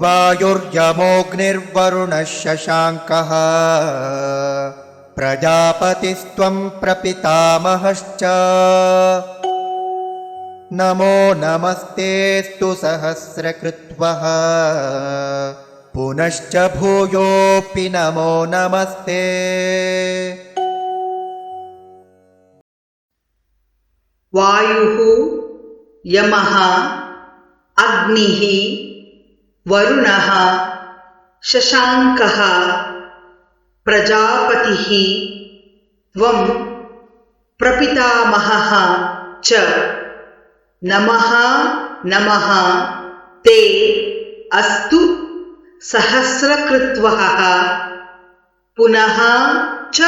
वायुर्यमोऽग्निर्वरुणः शशाङ्कः प्रजापतिस्त्वं प्रपितामहश्च नमो नमस्तेऽस्तु सहस्रकृत्वः पुनश्च भूयोऽपि नमो नमस्ते। वायुः यमः अग्निः वरुणः शशाङ्कः प्रजापतिः त्वं प्रपितामहः च नमः नमः ते अस्तु सहस्रकृत्वः पुनः च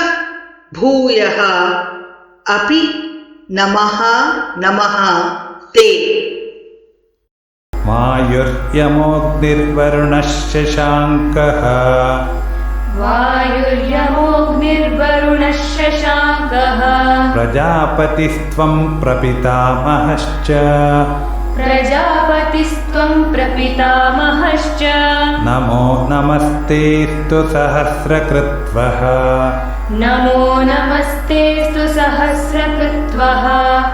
भूयः अपि नमः नमः ते। वायुर्यमोऽग्निर्वरुणः शशाङ्कः वायुर्यमोऽग्निर्वरुणः शशाङ्कः प्रजापतिस्त्वं प्रपितामहश्च प्रजापतिस्त्वं प्रपितामहश्च नमो नमस्तेऽस्तु सहस्रकृत्वः नमो नमस्तेऽस्तु सहस्रकृत्वः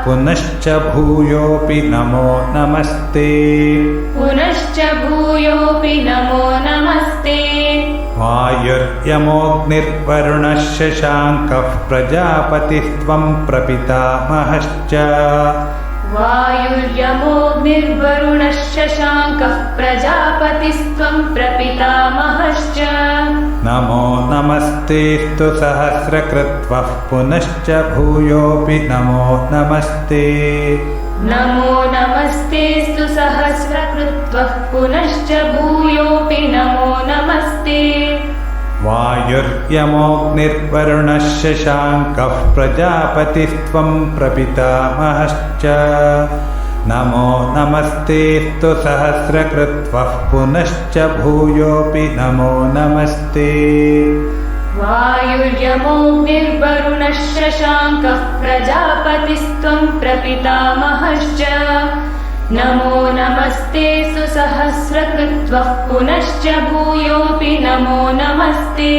पुनश्च भूयोऽपि नमो नमस्ते पुनश्च भूयोऽपि नमो नमस्ते। वायुर्यमोऽग्निर्वरुणः शशाङ्कः प्रजापतिस्त्वं प्रपितामहश्च वायुर्यमोऽग्निर्वरुणः शशाङ्कः प्रजापतिस्त्वं प्रपितामहश्च नमो नमस्तेऽस्तु सहस्रकृत्वः पुनश्च भूयोऽपि नमो नमस्ते नमो नमस्तेऽस्तु सहस्रकृत्वः पुनश्च भूयोऽपि नमो नमस्ते। वायुर्यमोऽग्निर्वरुणः शशाङ्कः प्रजापतिस्त्वं प्रपितामहश्च नमो नमस्तेऽस्तु सहस्रकृत्वः पुनश्च भूयोऽपि नमो नमस्ते। वायुर्यमोऽग्निर्वरुणः शशाङ्कः प्रजापतिस्त्वं प्रपितामहश्च नमो नमस्तेऽस्तु सहस्रकृत्वः पुनश्च भूयोऽपि नमो नमस्ते।